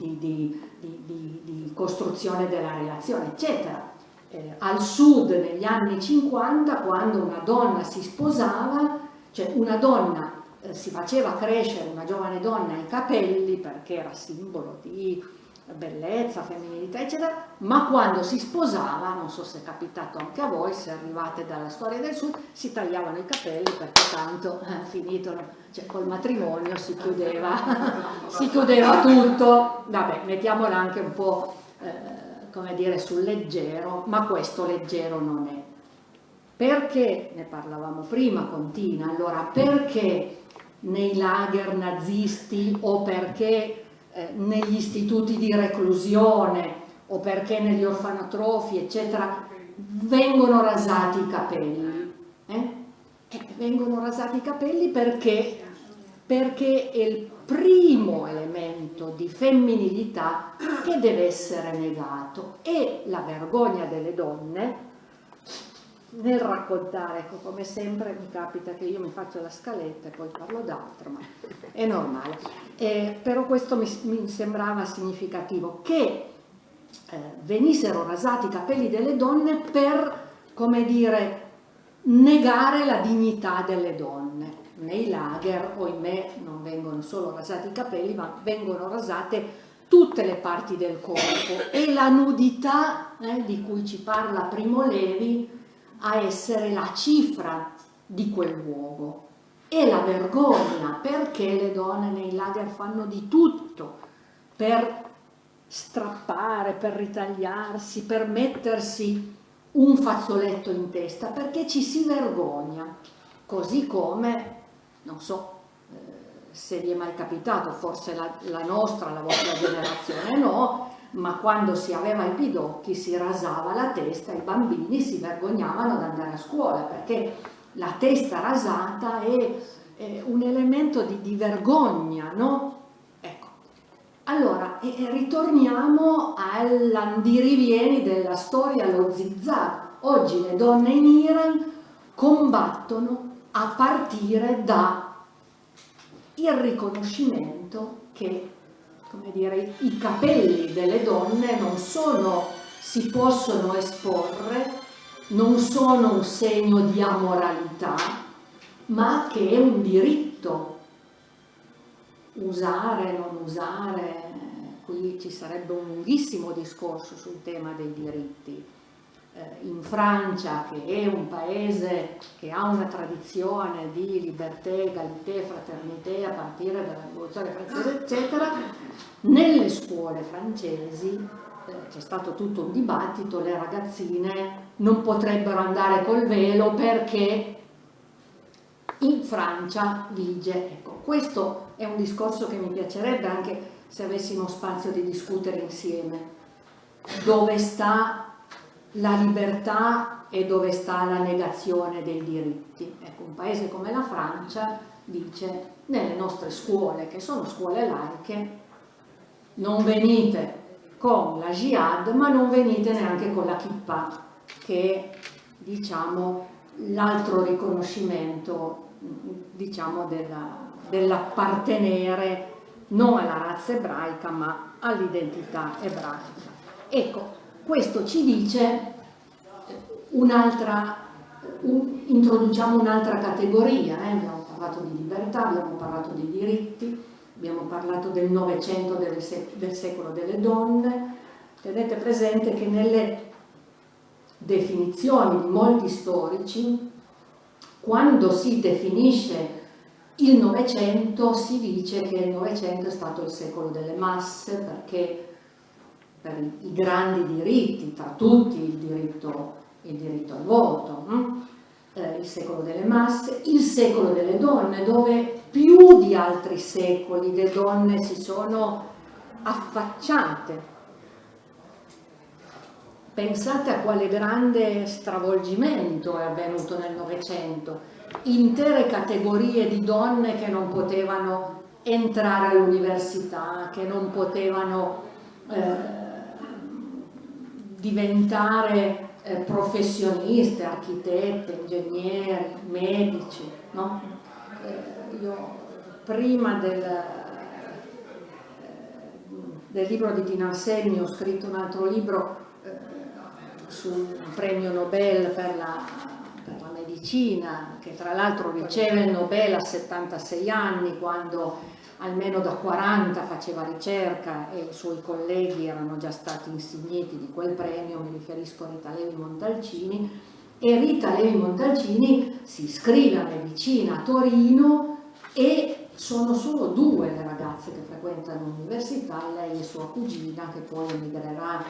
di costruzione della relazione, eccetera. Al sud negli anni 50, quando una donna si sposava, cioè una donna si faceva crescere, una giovane donna, i capelli perché era simbolo di bellezza, femminilità, eccetera, ma quando si sposava, non so se è capitato anche a voi, se arrivate dalla storia del sud, si tagliavano i capelli perché tanto finito, cioè col matrimonio si chiudeva tutto. Vabbè, mettiamola anche un po' come dire sul leggero, ma questo leggero non è. Perché, ne parlavamo prima con Tina, allora perché nei lager nazisti o perché negli istituti di reclusione o perché negli orfanotrofi, eccetera, vengono rasati i capelli? Vengono rasati i capelli perché è il primo elemento di femminilità che deve essere negato, e la vergogna delle donne nel raccontare, ecco, come sempre mi capita che io mi faccio la scaletta e poi parlo d'altro, ma è normale, però questo mi sembrava significativo, che venissero rasati i capelli delle donne per, come dire, negare la dignità delle donne. Nei lager, ohimè, non vengono solo rasati i capelli, ma vengono rasate tutte le parti del corpo, e la nudità di cui ci parla Primo Levi a essere la cifra di quel luogo, e la vergogna, perché le donne nei lager fanno di tutto per strappare, per ritagliarsi, per mettersi un fazzoletto in testa, perché ci si vergogna, così come, non so se vi è mai capitato, forse la nostra, la vostra generazione no, ma quando si aveva i pidocchi si rasava la testa, i bambini si vergognavano ad andare a scuola perché la testa rasata è un elemento di vergogna, no? Ecco, allora ritorniamo all'andirivieni della storia, allo zigzag. Oggi le donne in Iran combattono a partire da il riconoscimento che, come dire, i capelli delle donne non si possono esporre, non sono un segno di amoralità, ma che è un diritto. Usare, non usare, qui ci sarebbe un lunghissimo discorso sul tema dei diritti. In Francia, che è un paese che ha una tradizione di libertà, egalité, fraternité a partire dalla rivoluzione francese, eccetera, nelle scuole francesi c'è stato tutto un dibattito, le ragazzine non potrebbero andare col velo perché in Francia vige. Ecco, questo è un discorso che mi piacerebbe anche se avessimo spazio di discutere insieme. Dove sta la libertà e dove sta la negazione dei diritti? Ecco, un paese come la Francia dice: nelle nostre scuole, che sono scuole laiche, non venite con la jihad, ma non venite neanche con la kippah, che è, diciamo, l'altro riconoscimento, diciamo, dell'appartenere non alla razza ebraica ma all'identità ebraica. Ecco, questo ci dice introduciamo un'altra categoria, abbiamo parlato di libertà, abbiamo parlato di diritti, abbiamo parlato del Novecento, del secolo delle donne. Tenete presente che nelle definizioni di molti storici, quando si definisce il Novecento si dice che il Novecento è stato il secolo delle masse, perché per i grandi diritti, tra tutti il diritto al voto, il secolo delle masse, il secolo delle donne, dove più di altri secoli le donne si sono affacciate. Pensate a quale grande stravolgimento è avvenuto nel Novecento, intere categorie di donne che non potevano entrare all'università, che non potevano diventare professioniste, architette, ingegneri, medici, no? Io prima del libro di Tina Anselmi ho scritto un altro libro sul premio Nobel per la medicina, che tra l'altro riceve il Nobel a 76 anni, quando almeno da 40 faceva ricerca e i suoi colleghi erano già stati insigniti di quel premio. Mi riferisco a Rita Levi Montalcini, e Rita Levi Montalcini si iscrive a medicina a Torino e sono solo 2 le ragazze che frequentano l'università, lei e sua cugina, che poi emigrerà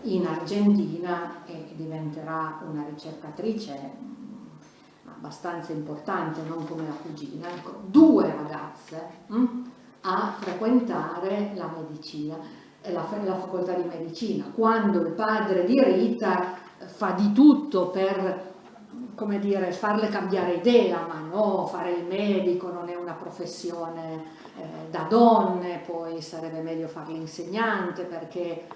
in Argentina e diventerà una ricercatrice abbastanza importante, non come la cugina. Ecco, 2 ragazze a frequentare la medicina, la facoltà di medicina, quando il padre di Rita fa di tutto per, come dire, farle cambiare idea, ma no, fare il medico non è una professione da donne, poi sarebbe meglio fare l'insegnante perché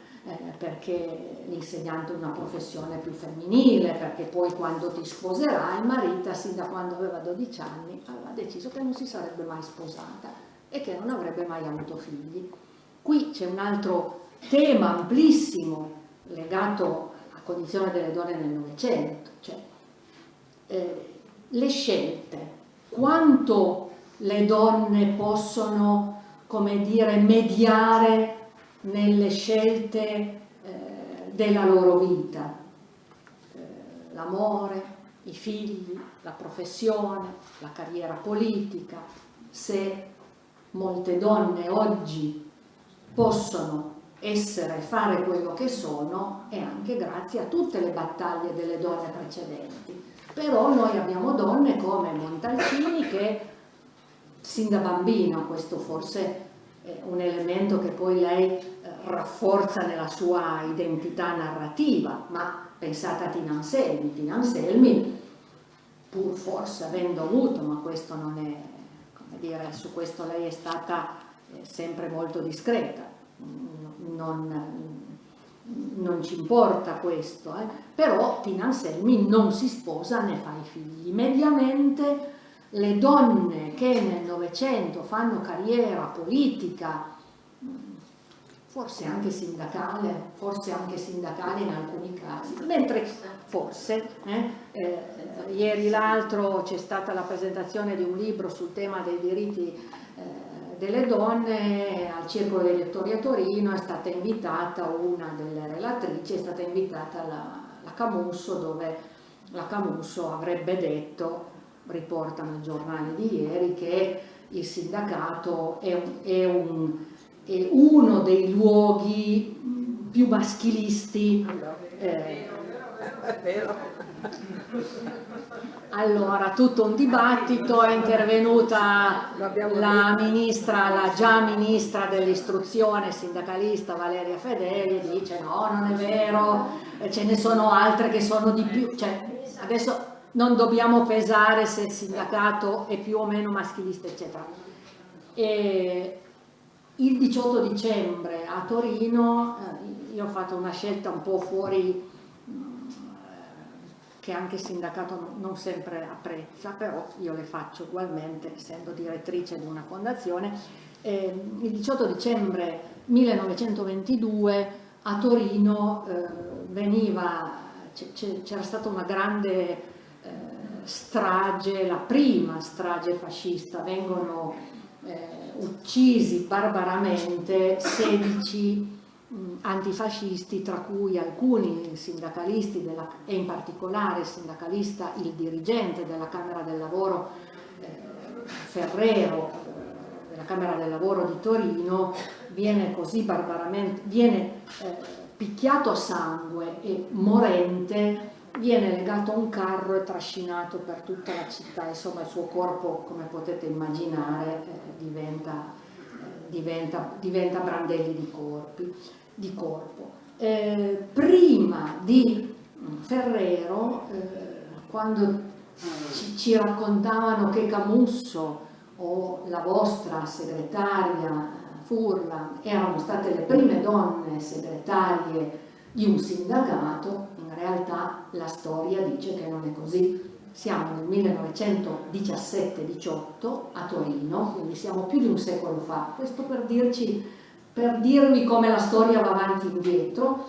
l'insegnante è una professione più femminile, perché poi quando ti sposerai. Marita, sin da quando aveva 12 anni, aveva deciso che non si sarebbe mai sposata e che non avrebbe mai avuto figli. Qui c'è un altro tema amplissimo legato alla condizione delle donne nel Novecento, cioè le scelte, quanto le donne possono, come dire, mediare nelle scelte della loro vita, l'amore, i figli, la professione, la carriera politica. Se molte donne oggi possono fare quello che sono, è anche grazie a tutte le battaglie delle donne precedenti. Però noi abbiamo donne come Montalcini che sin da bambina, questo forse è un elemento che poi lei rafforza nella sua identità narrativa, ma pensate a Tina Anselmi. Tina Anselmi, pur forse avendo avuto, ma questo non è, come dire, su questo lei è stata sempre molto discreta, non ci importa questo, però Tina Anselmi non si sposa né fa i figli. Mediamente le donne che nel Novecento fanno carriera politica, forse anche sindacale in alcuni casi, mentre forse, ieri l'altro c'è stata la presentazione di un libro sul tema dei diritti delle donne al Circolo dei Lettori a Torino, è stata invitata una delle relatrici, è stata invitata la Camusso, dove la Camusso avrebbe detto, riportano i giornali di ieri, che il sindacato è uno dei luoghi più maschilisti. È vero. Allora, tutto un dibattito, è intervenuta la già ministra dell'istruzione sindacalista Valeria Fedeli, e dice no, non è vero, ce ne sono altre che sono di più, cioè adesso non dobbiamo pesare se il sindacato è più o meno maschilista, eccetera. E il 18 dicembre a Torino io ho fatto una scelta un po' fuori, che anche il sindacato non sempre apprezza, però io le faccio ugualmente, essendo direttrice di una fondazione. Il 18 dicembre 1922 a Torino c'era stata una grande strage, la prima strage fascista. Vengono uccisi barbaramente 16 antifascisti, tra cui alcuni sindacalisti e in particolare il dirigente della Camera del Lavoro Ferrero, della Camera del Lavoro di Torino, viene così barbaramente, picchiato a sangue e morente, viene legato a un carro e trascinato per tutta la città. Insomma, il suo corpo, come potete immaginare, diventa brandelli di corpo. Prima di Ferrero, quando ci raccontavano che Camusso o la vostra segretaria Furlan erano state le prime donne segretarie di un sindacato, in realtà la storia dice che non è così. Siamo nel 1917-18 a Torino, quindi siamo più di un secolo fa. Questo per dirci per dirvi come la storia va avanti e indietro,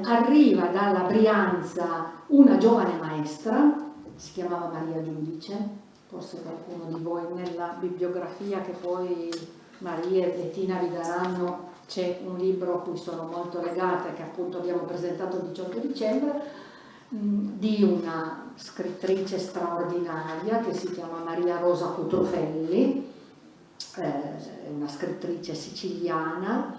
arriva dalla Brianza una giovane maestra, si chiamava Maria Giudice, forse qualcuno di voi nella bibliografia che poi Maria e Bettina vi daranno, c'è un libro a cui sono molto legata, che appunto abbiamo presentato il 18 dicembre, di una scrittrice straordinaria che si chiama Maria Rosa Cutrufelli, una scrittrice siciliana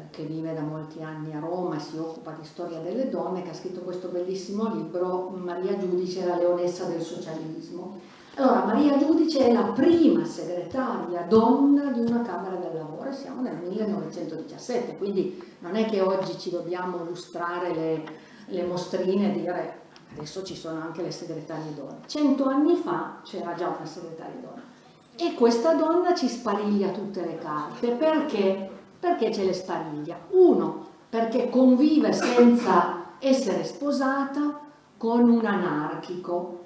che vive da molti anni a Roma e si occupa di storia delle donne, che ha scritto questo bellissimo libro, Maria Giudice, la leonessa del socialismo. Allora, Maria Giudice è la prima segretaria donna di una Camera del Lavoro, e siamo nel 1917, quindi non è che oggi ci dobbiamo lustrare le mostrine e dire adesso ci sono anche le segretarie donne. 100 anni fa c'era già una segretaria donna. E questa donna ci spariglia tutte le carte. Perché? Perché ce le spariglia? Uno, perché convive senza essere sposata con un anarchico,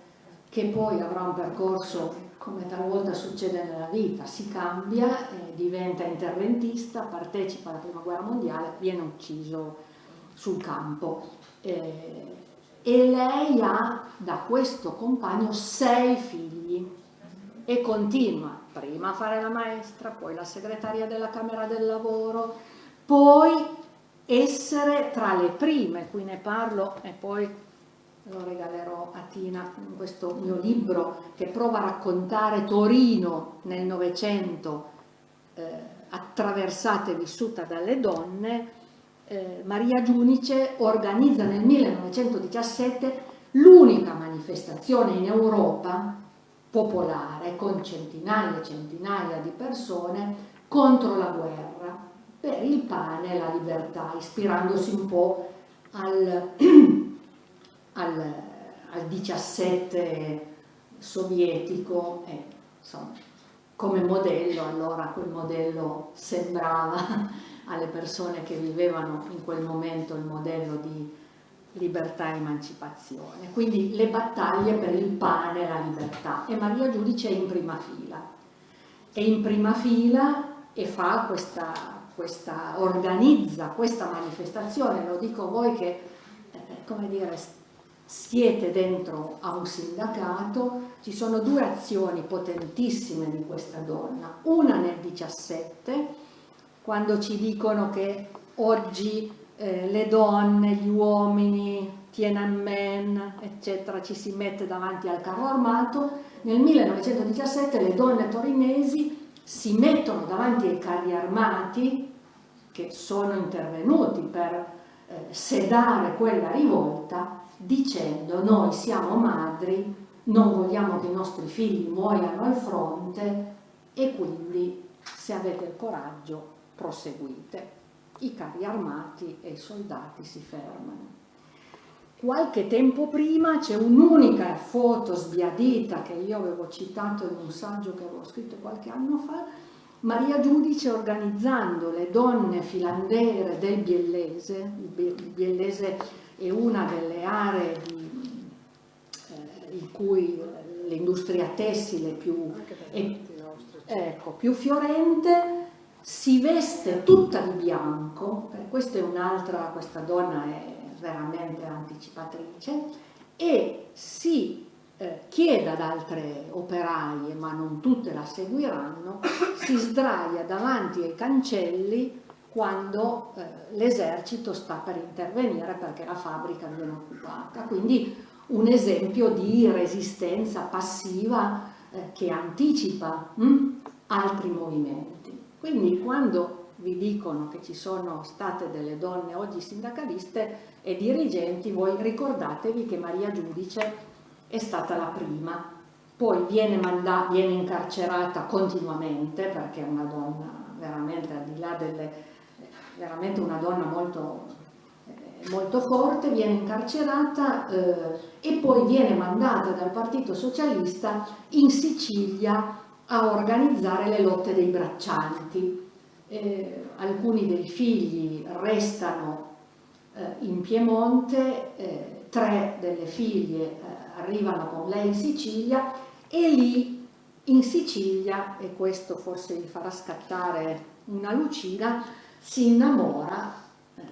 che poi avrà un percorso, come talvolta succede nella vita, si cambia, diventa interventista, partecipa alla Prima Guerra Mondiale, viene ucciso sul campo. E lei ha da questo compagno 6 figli e continua prima a fare la maestra, poi la segretaria della Camera del Lavoro, poi essere tra le prime, qui ne parlo e poi lo regalerò a Tina in questo mio libro che prova a raccontare Torino nel Novecento, attraversata e vissuta dalle donne. Maria Giudice organizza nel 1917 l'unica manifestazione in Europa popolare con centinaia e centinaia di persone contro la guerra, per il pane e la libertà, ispirandosi un po' al 17 sovietico, insomma, come modello. Allora quel modello sembrava alle persone che vivevano in quel momento il modello di libertà e emancipazione, quindi le battaglie per il pane e la libertà, e Maria Giudice è in prima fila e fa organizza questa manifestazione. Lo dico a voi che come dire, siete dentro a un sindacato. Ci sono 2 azioni potentissime di questa donna, una nel 17, quando ci dicono che oggi le donne, gli uomini, Tiananmen, eccetera, ci si mette davanti al carro armato. Nel 1917 le donne torinesi si mettono davanti ai carri armati che sono intervenuti per sedare quella rivolta, dicendo: noi siamo madri, non vogliamo che i nostri figli muoiano al fronte e quindi, se avete il coraggio, proseguite. I carri armati e i soldati si fermano. Qualche tempo prima c'è un'unica foto sbiadita che io avevo citato in un saggio che avevo scritto qualche anno fa, Maria Giudice organizzando le donne filandere del Biellese. Il Biellese è una delle aree in cui l'industria tessile più fiorente. Si veste tutta di bianco, questa è un'altra, questa donna è veramente anticipatrice, e si chiede ad altre operaie, ma non tutte la seguiranno, si sdraia davanti ai cancelli quando l'esercito sta per intervenire perché la fabbrica viene occupata. Quindi un esempio di resistenza passiva che anticipa altri movimenti. Quindi quando vi dicono che ci sono state delle donne oggi sindacaliste e dirigenti, voi ricordatevi che Maria Giudice è stata la prima, poi viene incarcerata continuamente perché è una donna veramente, al di là veramente una donna molto, molto forte, viene incarcerata e poi viene mandata dal Partito Socialista in Sicilia a organizzare le lotte dei braccianti. Alcuni dei figli restano in Piemonte, 3 delle figlie arrivano con lei in Sicilia e lì in Sicilia, e questo forse gli farà scattare una lucina, si innamora,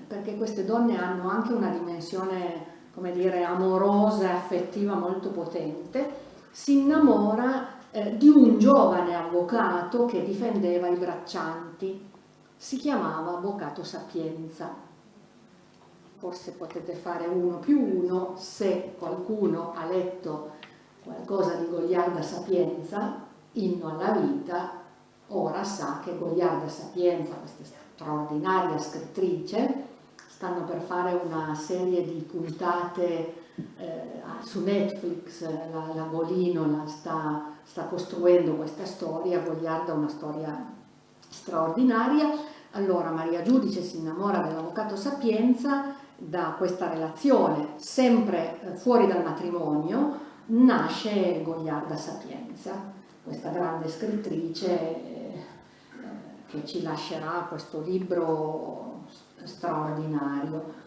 perché queste donne hanno anche una dimensione, come dire, amorosa e affettiva molto potente, si innamora di un giovane avvocato che difendeva i braccianti, si chiamava Avvocato Sapienza. Forse potete fare 1+1 se qualcuno ha letto qualcosa di Goliarda Sapienza, Inno alla vita, ora sa che Goliarda Sapienza, questa straordinaria scrittrice, stanno per fare una serie di puntate su Netflix, la Golino sta costruendo questa storia, Goliarda è una storia straordinaria. Allora Maria Giudice si innamora dell'Avvocato Sapienza, da questa relazione, sempre fuori dal matrimonio, nasce Goliarda Sapienza, questa grande scrittrice che ci lascerà questo libro straordinario.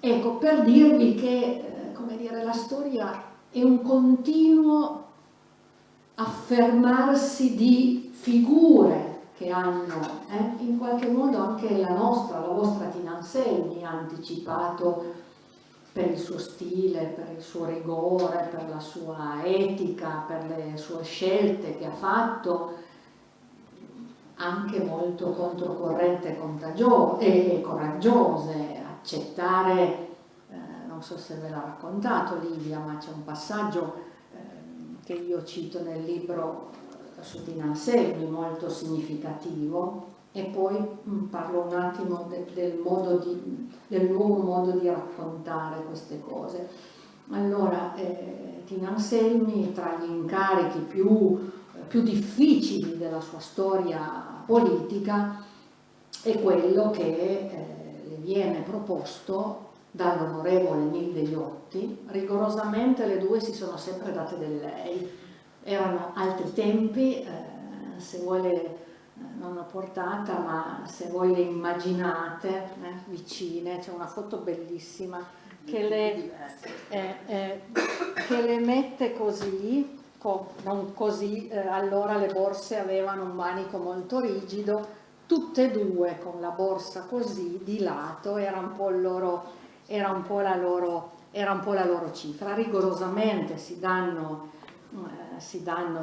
Ecco, per dirvi che, come dire, la storia è un continuo affermarsi di figure che hanno in qualche modo anche la vostra Tina Anselmi ha anticipato per il suo stile, per il suo rigore, per la sua etica, per le sue scelte che ha fatto, anche molto controcorrente e coraggiose, accettare, non so se ve l'ha raccontato Livia, ma c'è un passaggio che io cito nel libro su Tina Anselmi, molto significativo, e poi parlo un attimo del nuovo modo di raccontare queste cose. Allora, Tina Anselmi, tra gli incarichi più difficili della sua storia politica, è quello che le viene proposto dall'onorevole Nilde Iotti. Rigorosamente le due si sono sempre date del lei. Erano altri tempi, se voi non l'ho portata, ma se voi le immaginate vicine, c'è una foto bellissima che le mette così, non così, allora le borse avevano un manico molto rigido, tutte e due con la borsa così di lato, era un po' la loro cifra. Rigorosamente si danno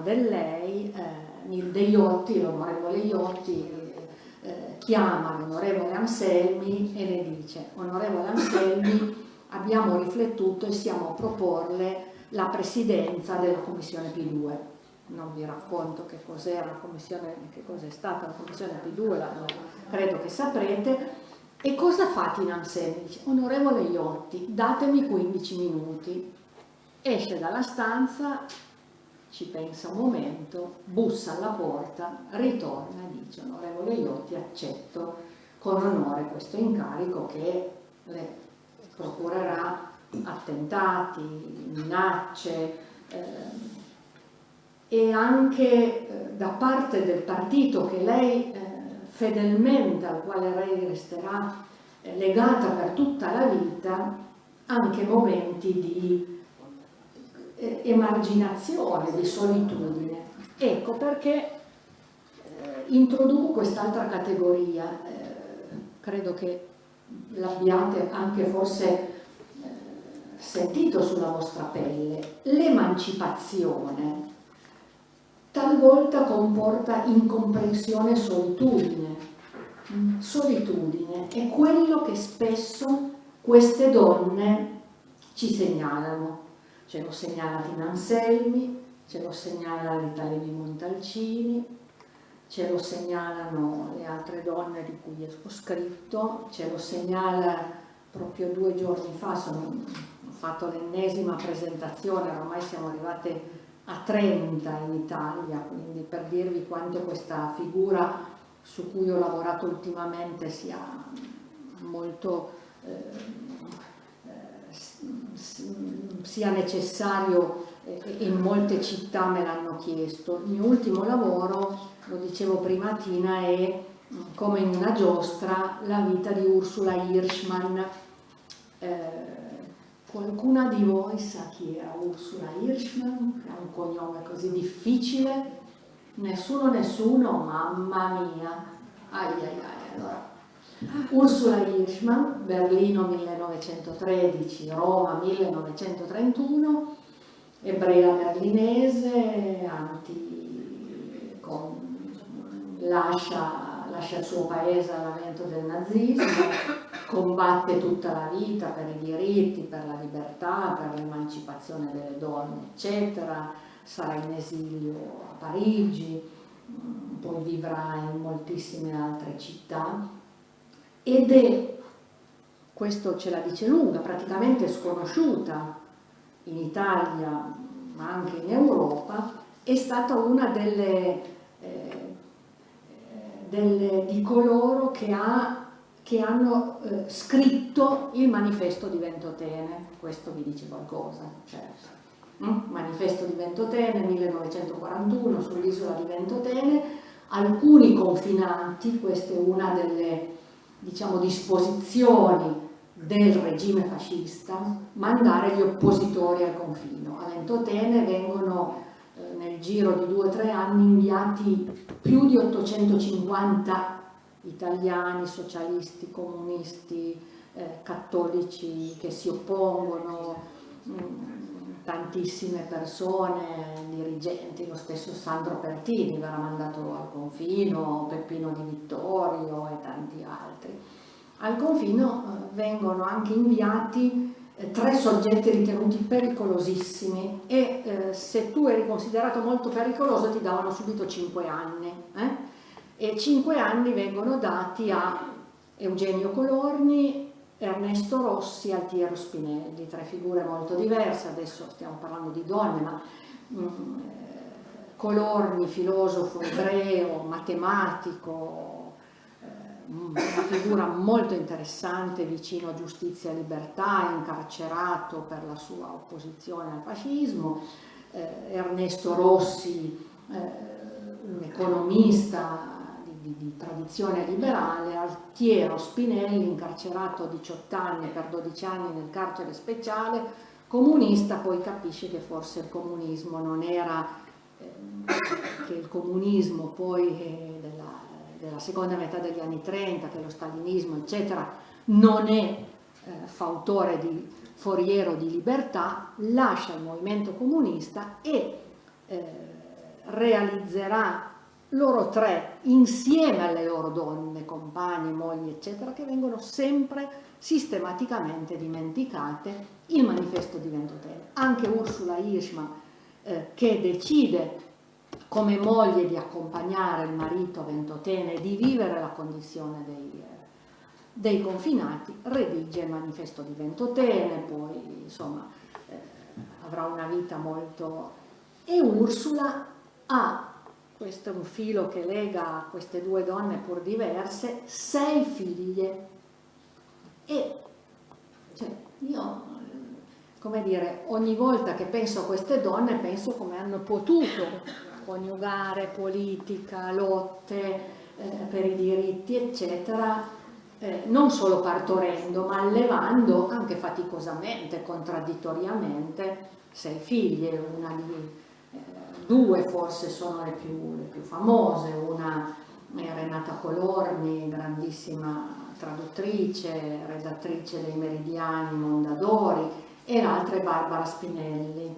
del lei. Nilde Iotti, l'onorevole Iotti, chiama l'onorevole Anselmi e le dice: onorevole Anselmi, abbiamo riflettuto e siamo a proporle la presidenza della commissione P2. Non vi racconto che cos'è stata la commissione P2, credo che saprete. E cosa fa Tina Anselmi? Dice: onorevole Iotti, datemi 15 minuti. Esce dalla stanza, ci pensa un momento, bussa alla porta, ritorna e dice: onorevole Iotti, accetto con onore questo incarico che le procurerà attentati, minacce, e anche da parte del partito che lei fedelmente, al quale lei resterà legata per tutta la vita, anche momenti di emarginazione, di solitudine. Ecco perché introduco quest'altra categoria, credo che l'abbiate anche forse sentito sulla vostra pelle. L'emancipazione talvolta comporta incomprensione e solitudine. Solitudine è quello che spesso queste donne ci segnalano. Ce lo segnala Tina Anselmi, ce lo segnala Rita Levi Montalcini, ce lo segnalano le altre donne di cui ho scritto, ce lo segnala proprio 2 giorni fa, ho fatto l'ennesima presentazione, ormai siamo arrivate a 30 in Italia, quindi per dirvi quanto questa figura su cui ho lavorato ultimamente sia molto sia necessario, e in molte città me l'hanno chiesto. Il mio ultimo lavoro, lo dicevo prima Tina, è come in una giostra la vita di Ursula Hirschman, Qualcuna di voi sa chi era Ursula Hirschman, che ha un cognome così difficile? Nessuno, mamma mia. Allora. Ursula Hirschman, Berlino 1913, Roma 1931, ebrea berlinese, lascia il suo paese all'avvento del nazismo, combatte tutta la vita per i diritti, per la libertà, per l'emancipazione delle donne, eccetera. Sarà in esilio a Parigi, poi vivrà in moltissime altre città ed è, questo ce la dice lunga, praticamente sconosciuta in Italia ma anche in Europa, è stata una di coloro che hanno scritto il Manifesto di Ventotene. Questo vi dice qualcosa, certo. Manifesto di Ventotene 1941 sull'isola di Ventotene, alcuni confinanti, questa è una delle, diciamo, disposizioni del regime fascista, mandare gli oppositori al confino. A Ventotene vengono nel giro di 2 o 3 anni inviati più di 850 italiani, socialisti, comunisti, cattolici che si oppongono, tantissime persone, dirigenti, lo stesso Sandro Pertini verrà mandato al confino, Peppino Di Vittorio e tanti altri. Al confino vengono anche inviati 3 soggetti ritenuti pericolosissimi e se tu eri considerato molto pericoloso ti davano subito 5 anni. E 5 anni vengono dati a Eugenio Colorni, Ernesto Rossi e Altiero Spinelli, 3 figure molto diverse. Adesso stiamo parlando di donne, ma Colorni, filosofo ebreo, matematico, una figura molto interessante, vicino a Giustizia e Libertà, incarcerato per la sua opposizione al fascismo. Ernesto Rossi, un economista di tradizione liberale. Altiero Spinelli, incarcerato 18 anni per 12 anni nel carcere speciale, comunista, poi capisce che forse il comunismo non era, che il comunismo poi della seconda metà degli anni 30, che lo stalinismo eccetera non è fautore di foriero di libertà, lascia il movimento comunista e realizzerà loro 3 insieme alle loro donne, compagne, mogli eccetera, che vengono sempre sistematicamente dimenticate, il Manifesto di Ventotene. Anche Ursula Hirschman, che decide come moglie di accompagnare il marito a Ventotene e di vivere la condizione dei confinati, redige il Manifesto di Ventotene, poi insomma avrà una vita molto... E Ursula ha, questo è un filo che lega queste 2 donne pur diverse, 6 figlie. E cioè, io, come dire, ogni volta che penso a queste donne penso come hanno potuto coniugare politica, lotte per i diritti eccetera, non solo partorendo ma allevando anche faticosamente, contraddittoriamente 6 figlie. Una di 2 forse sono le più famose, una è Renata Colorni, grandissima traduttrice, redattrice dei Meridiani, Mondadori, e l'altra è Barbara Spinelli,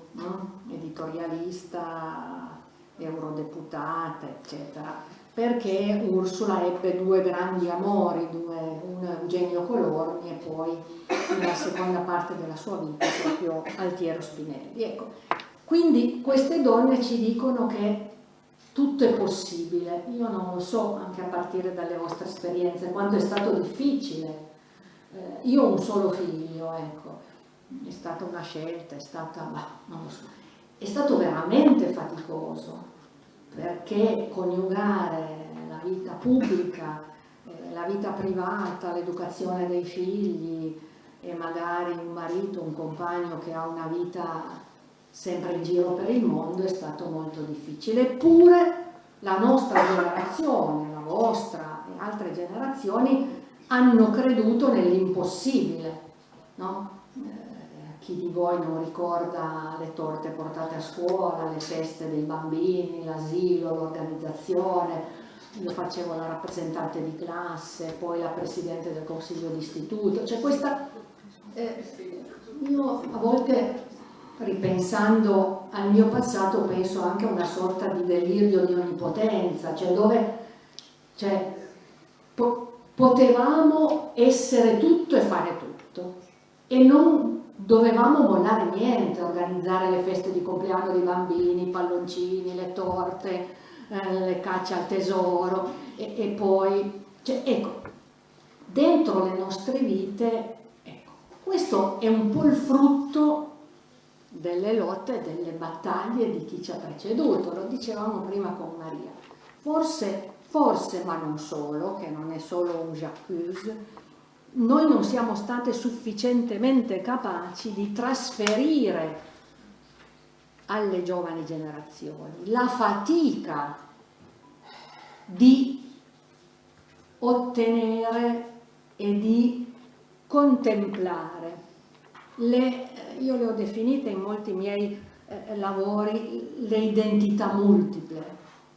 editorialista, eurodeputata, eccetera, perché Ursula ebbe 2 grandi amori, uno Eugenio Colorni e poi nella seconda parte della sua vita proprio Altiero Spinelli. Ecco, quindi queste donne ci dicono che tutto è possibile. Io non lo so, anche a partire dalle vostre esperienze, quanto è stato difficile. Io ho un solo figlio, ecco, è stata una scelta, non lo so. È stato veramente faticoso, perché coniugare la vita pubblica, la vita privata, l'educazione dei figli e magari un marito, un compagno che ha una vita sempre in giro per il mondo è stato molto difficile. Eppure la nostra generazione, la vostra e altre generazioni hanno creduto nell'impossibile, no? chi di voi non ricorda le torte portate a scuola, le feste dei bambini, l'asilo, l'organizzazione. Io facevo la rappresentante di classe, poi la presidente del consiglio d'istituto. C'è questa... io a volte, ripensando al mio passato, penso anche a una sorta di delirio di onnipotenza, cioè dove potevamo essere tutto e fare tutto e non dovevamo mollare niente, organizzare le feste di compleanno dei bambini, i palloncini, le torte, le cacce al tesoro e poi, cioè, ecco, dentro le nostre vite, ecco, questo è un po' il frutto delle lotte, delle battaglie di chi ci ha preceduto, lo dicevamo prima con Maria. Forse, ma non solo, che non è solo un j'accuse, noi non siamo state sufficientemente capaci di trasferire alle giovani generazioni la fatica di ottenere e di contemplare io le ho definite in molti miei lavori le identità multiple,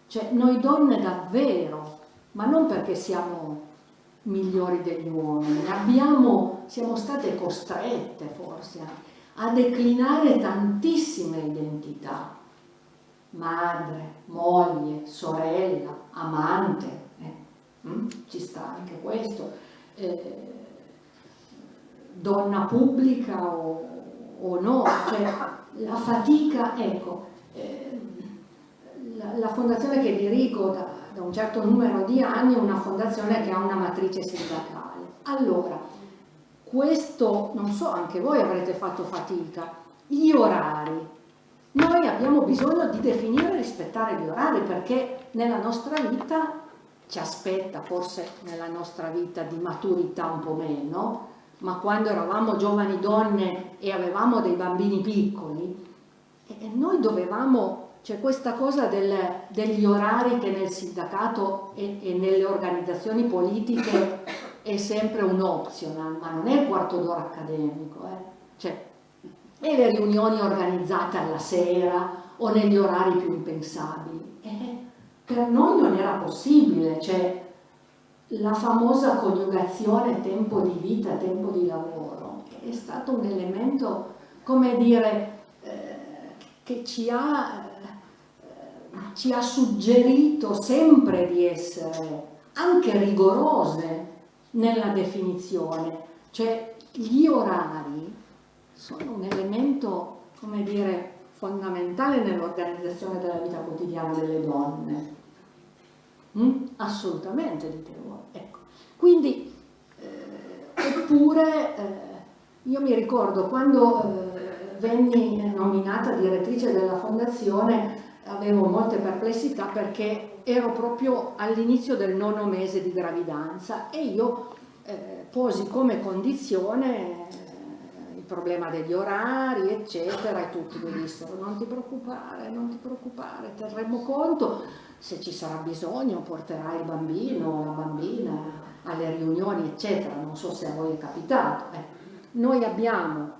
cioè noi donne davvero, ma non perché siamo migliori degli uomini, siamo state costrette forse a declinare tantissime identità, madre, moglie, sorella, amante, ci sta anche questo, donna pubblica o no, cioè la fatica, ecco, la fondazione che dirigo da un certo numero di anni è una fondazione che ha una matrice sindacale. Allora, questo, non so, anche voi avrete fatto fatica, gli orari. Noi abbiamo bisogno di definire e rispettare gli orari perché nella nostra vita ci aspetta, forse nella nostra vita di maturità un po' meno, ma quando eravamo giovani donne e avevamo dei bambini piccoli, noi dovevamo, c'è questa cosa degli orari che nel sindacato e nelle organizzazioni politiche è sempre un optional, ma non è il quarto d'ora accademico, cioè, e le riunioni organizzate alla sera o negli orari più impensabili. Per noi non era possibile, cioè la famosa coniugazione tempo di vita, tempo di lavoro è stato un elemento, come dire, che ci ha suggerito sempre di essere anche rigorose nella definizione, cioè gli orari sono un elemento, come dire, fondamentale nell'organizzazione della vita quotidiana delle donne. Assolutamente, dite voi. Ecco. Quindi, eppure, io mi ricordo quando venni nominata direttrice della fondazione, avevo molte perplessità perché ero proprio all'inizio del 9° mese di gravidanza e io posi come condizione il problema degli orari, eccetera, e tutti mi dissero non ti preoccupare, terremo conto. Se ci sarà bisogno porterai il bambino o la bambina alle riunioni, eccetera. Non so se a voi è capitato. Noi abbiamo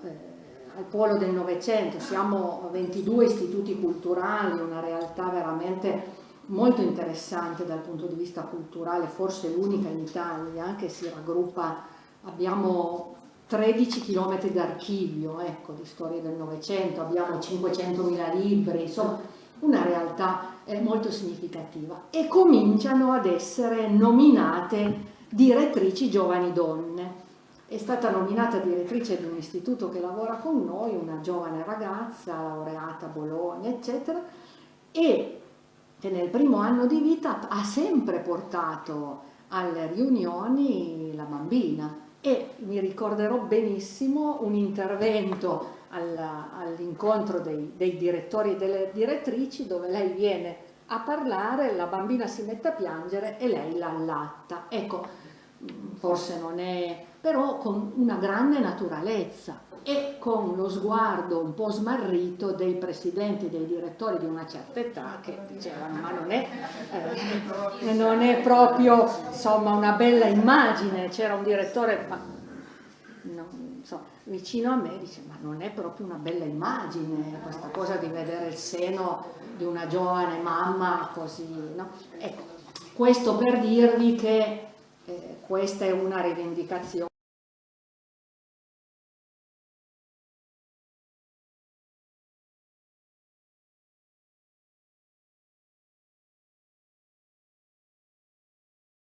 al Polo del Novecento, siamo 22 istituti culturali, una realtà veramente molto interessante dal punto di vista culturale, forse l'unica in Italia, che si raggruppa, abbiamo 13 km d'archivio, ecco, di storia del Novecento, abbiamo 500.000 libri, insomma una realtà molto significativa, e cominciano ad essere nominate direttrici giovani donne. È stata nominata direttrice di un istituto che lavora con noi, una giovane ragazza, laureata a Bologna, eccetera, e che nel primo anno di vita ha sempre portato alle riunioni la bambina. E mi ricorderò benissimo un intervento all'incontro dei direttori e delle direttrici dove lei viene a parlare, la bambina si mette a piangere e lei la allatta. Ecco, forse non è, però con una grande naturalezza e con lo sguardo un po' smarrito dei presidenti e dei direttori di una certa età che dicevano ma non è proprio, insomma, una bella immagine. C'era un direttore, ma non so, vicino a me dice: ma non è proprio una bella immagine questa cosa di vedere il seno di una giovane mamma così, no? Ecco, questo per dirvi che questa è una rivendicazione